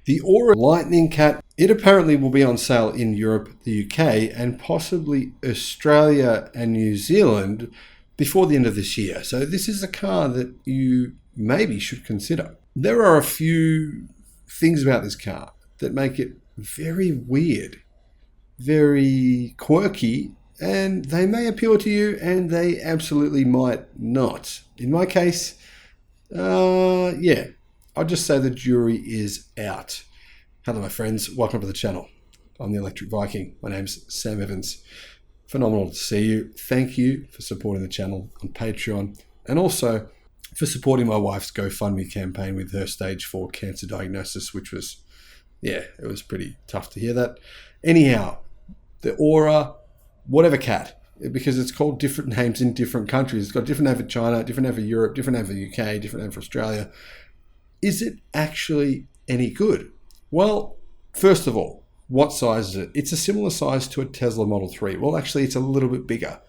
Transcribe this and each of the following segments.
The Aura Lightning Cat, it apparently will be on sale in Europe, the UK, and possibly Australia and New Zealand before the end of this year. So this is a car that you maybe should consider. There are a few things about this car that make it very weird, very quirky, and they may appeal to you and they absolutely might not. In my case, yeah, I'll just say the jury is out. Hello my friends, welcome to the channel. I'm the Electric Viking. My name's Sam Evans. Phenomenal to see you. Thank you for supporting the channel on Patreon and also for supporting my wife's GoFundMe campaign with her stage 4 cancer diagnosis, which was, yeah, it was pretty tough to hear that. Anyhow, the Aura, whatever cat, because it's called different names in different countries. It's got a different name for China, different name for Europe, different name for the UK, different name for Australia. Is it actually any good? Well, first of all, what size is it? It's a similar size to a Tesla Model 3. Well, actually, it's a little bit bigger.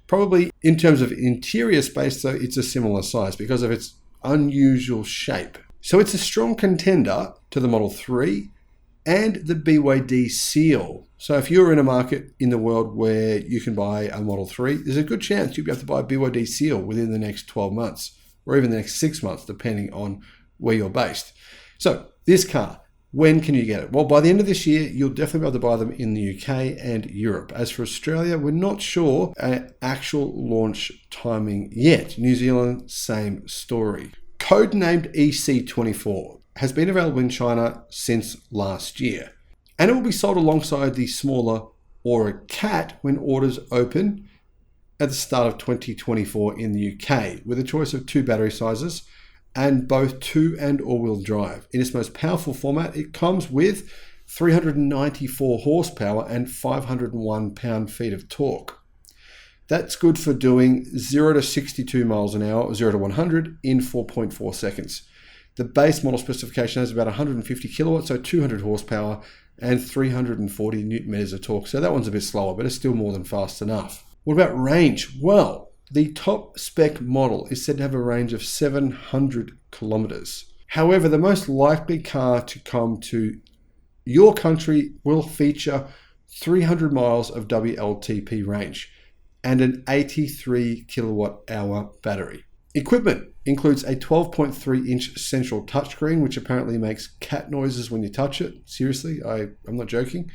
Probably in terms of interior space, though, it's a similar size because of its unusual shape. So it's a strong contender to the Model 3 and the BYD Seal. So if you're in a market in the world where you can buy a Model 3, there's a good chance you'll be able to buy a BYD Seal within the next 12 months or even the next 6 months, depending on where you're based. So this car, when can you get it? Well, by the end of this year, you'll definitely be able to buy them in the UK and Europe. As for Australia, we're not sure an actual launch timing yet. New Zealand, same story. Codenamed EC24 has been available in China since last year. And it will be sold alongside the smaller Aura Cat when orders open at the start of 2024 in the UK, with a choice of 2 battery sizes and both 2 and all-wheel drive. In its most powerful format, it comes with 394 horsepower and 501 pound-feet of torque. That's good for doing 0 to 62 miles an hour, or 0 to 100 in 4.4 seconds. The base model specification has about 150 kilowatts, so 200 horsepower and 340 newton meters of torque. So that one's a bit slower, but it's still more than fast enough. What about range? Well, the top spec model is said to have a range of 700 kilometers. However, the most likely car to come to your country will feature 300 miles of WLTP range and an 83 kilowatt hour battery. Equipment includes a 12.3-inch central touchscreen, which apparently makes cat noises when you touch it. Seriously, I'm not joking.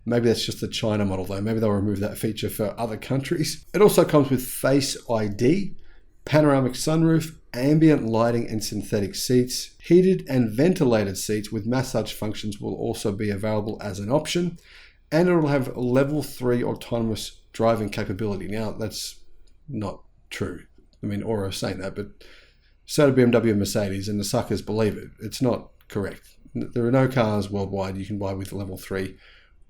Maybe that's just the China model though. Maybe they'll remove that feature for other countries. It also comes with Face ID, panoramic sunroof, ambient lighting and synthetic seats. Heated and ventilated seats with massage functions will also be available as an option. And it will have level 3 autonomous driving capability. Now, that's not true. I mean, Aura is saying that, but so do BMW and Mercedes, and the suckers believe it. It's not correct. There are no cars worldwide you can buy with level 3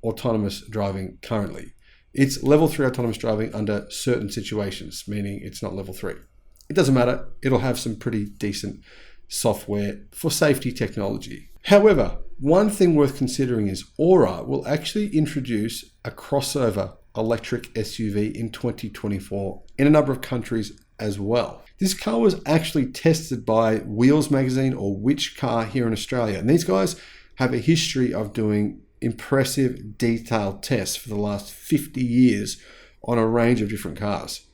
autonomous driving currently. It's level 3 autonomous driving under certain situations, meaning it's not level 3. It doesn't matter. It'll have some pretty decent software for safety technology. However, one thing worth considering is Aura will actually introduce a crossover electric SUV in 2024 in a number of countries as well. This car was actually tested by Wheels magazine or Which Car here in Australia. And these guys have a history of doing impressive detailed tests for the last 50 years on a range of different cars.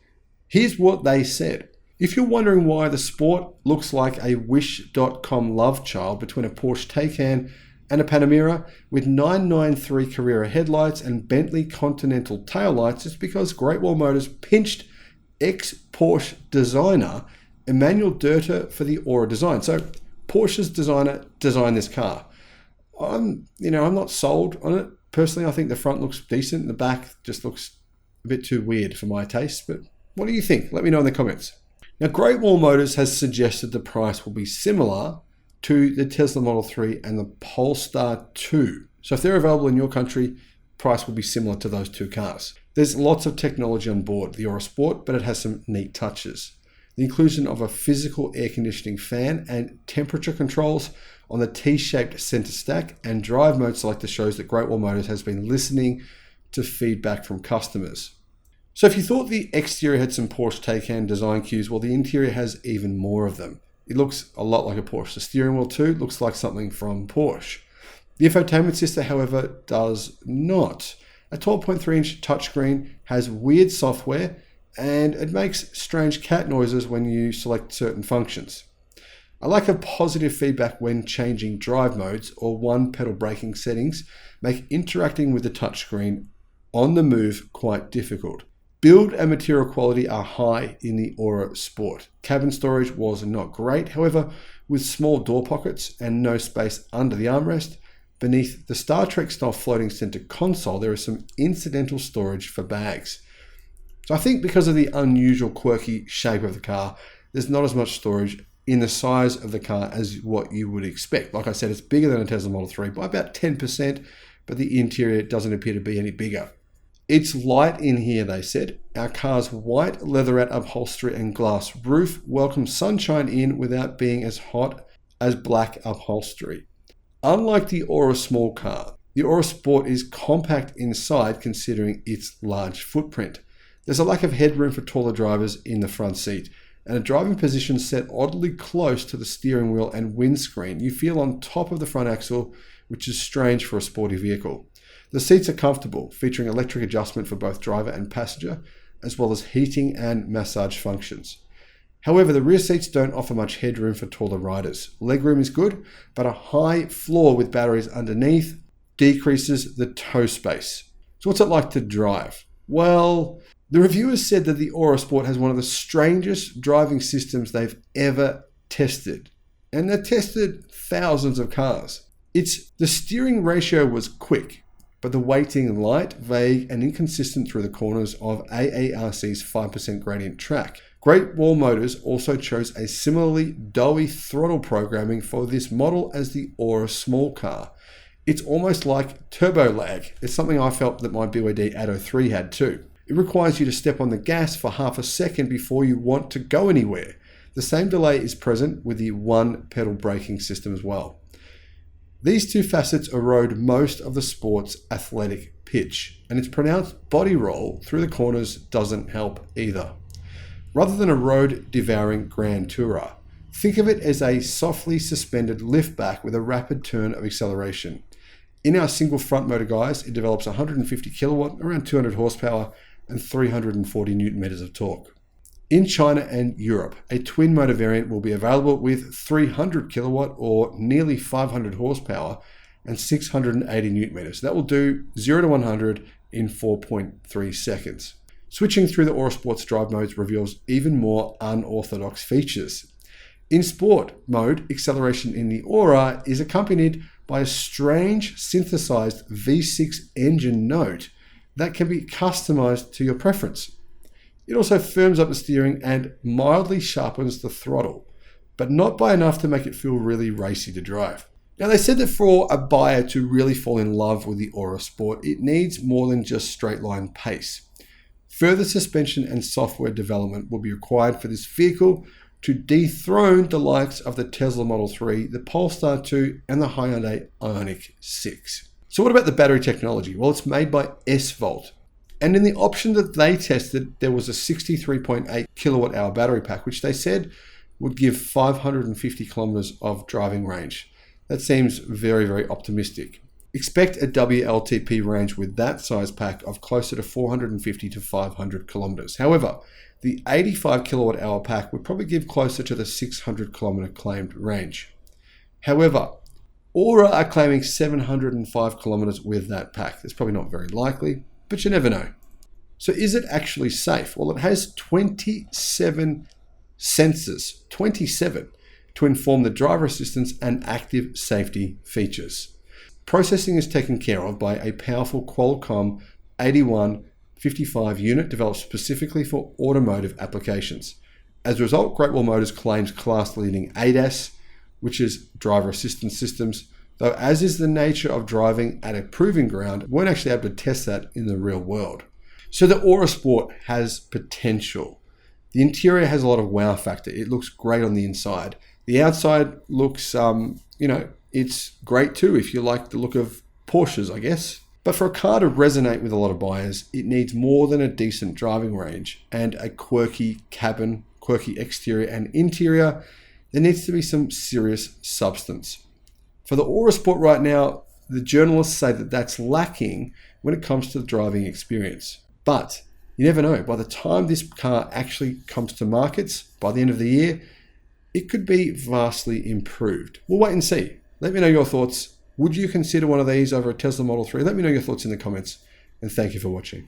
Here's what they said. If you're wondering why the Sport looks like a Wish.com love child between a Porsche Taycan and a Panamera with 993 Carrera headlights and Bentley Continental taillights, it's because Great Wall Motors pinched ex-Porsche designer Emmanuel Dirter for the Aura design. So Porsche's designer designed this car. I'm not sold on it. Personally, I think the front looks decent. The back just looks a bit too weird for my taste. But what do you think? Let me know in the comments. Now, Great Wall Motors has suggested the price will be similar to the Tesla Model 3 and the Polestar 2. So if they're available in your country, price will be similar to those two cars. There's lots of technology on board the Aura Sport, but it has some neat touches. The inclusion of a physical air conditioning fan and temperature controls on the T-shaped center stack and drive mode selector shows that Great Wall Motors has been listening to feedback from customers. So if you thought the exterior had some Porsche Taycan design cues, well, the interior has even more of them. It looks a lot like a Porsche. The steering wheel too looks like something from Porsche. The infotainment system, however, does not. A 12.3-inch touchscreen has weird software and it makes strange cat noises when you select certain functions. A lack of positive feedback when changing drive modes or one pedal braking settings make interacting with the touchscreen on the move quite difficult. Build and material quality are high in the Aura Sport. Cabin storage was not great, however, with small door pockets and no space under the armrest, beneath the Star Trek style floating center console there is some incidental storage for bags. So I think because of the unusual quirky shape of the car, there's not as much storage in the size of the car as what you would expect. Like I said, it's bigger than a Tesla Model 3 by about 10%, but the interior doesn't appear to be any bigger. It's light in here, they said. Our car's white leatherette upholstery and glass roof welcomes sunshine in without being as hot as black upholstery. Unlike the Aura small car, the Aura Sport is compact inside considering its large footprint. There's a lack of headroom for taller drivers in the front seat, and a driving position set oddly close to the steering wheel and windscreen. You feel on top of the front axle, which is strange for a sporty vehicle. The seats are comfortable, featuring electric adjustment for both driver and passenger, as well as heating and massage functions. However, the rear seats don't offer much headroom for taller riders. Legroom is good, but a high floor with batteries underneath decreases the toe space. So what's it like to drive? Well, the reviewers said that the Aura Sport has one of the strangest driving systems they've ever tested. And they've tested thousands of cars. The steering ratio was quick, but the weighting light, vague, and inconsistent through the corners of AARC's 5% gradient track. Great Wall Motors also chose a similarly doughy throttle programming for this model as the Aura small car. It's almost like turbo lag. It's something I felt that my BYD Atto 3 had too. It requires you to step on the gas for half a second before you want to go anywhere. The same delay is present with the one pedal braking system as well. These two facets erode most of the Sport's athletic pitch, and its pronounced body roll through the corners doesn't help either. Rather than a road-devouring Grand Tourer, think of it as a softly suspended liftback with a rapid turn of acceleration. In our single front motor guys, it develops 150 kilowatt, around 200 horsepower, and 340 newton meters of torque. In China and Europe, a twin motor variant will be available with 300 kilowatt or nearly 500 horsepower and 680 newton meters. That will do 0 to 100 in 4.3 seconds. Switching through the Aura Sport's drive modes reveals even more unorthodox features. In Sport mode, acceleration in the Aura is accompanied by a strange synthesized V6 engine note that can be customized to your preference. It also firms up the steering and mildly sharpens the throttle, but not by enough to make it feel really racy to drive. Now, they said that for a buyer to really fall in love with the Aura Sport, it needs more than just straight line pace. Further suspension and software development will be required for this vehicle to dethrone the likes of the Tesla Model 3, the Polestar 2, and the Hyundai Ioniq 6. So what about the battery technology? Well, it's made by S-Volt. And in the option that they tested, there was a 63.8 kilowatt hour battery pack, which they said would give 550 kilometers of driving range. That seems very, very optimistic. Expect a WLTP range with that size pack of closer to 450 to 500 kilometers. However, the 85 kilowatt hour pack would probably give closer to the 600 kilometer claimed range. However, Aura are claiming 705 kilometers with that pack. That's probably not very likely, but you never know. So is it actually safe? Well, it has 27 sensors, 27, to inform the driver assistance and active safety features. Processing is taken care of by a powerful Qualcomm 8155 unit developed specifically for automotive applications. As a result, Great Wall Motors claims class-leading ADAS, which is driver assistance systems, though as is the nature of driving at a proving ground, we won't actually able to test that in the real world. So the Aura Sport has potential. The interior has a lot of wow factor. It looks great on the inside. The outside looks, it's great too if you like the look of Porsches, I guess. But for a car to resonate with a lot of buyers, it needs more than a decent driving range and a quirky cabin, quirky exterior and interior. There needs to be some serious substance. For the Aura Sport right now, the journalists say that that's lacking when it comes to the driving experience. But you never know. By the time this car actually comes to markets, by the end of the year, it could be vastly improved. We'll wait and see. Let me know your thoughts. Would you consider one of these over a Tesla Model 3? Let me know your thoughts in the comments, and thank you for watching.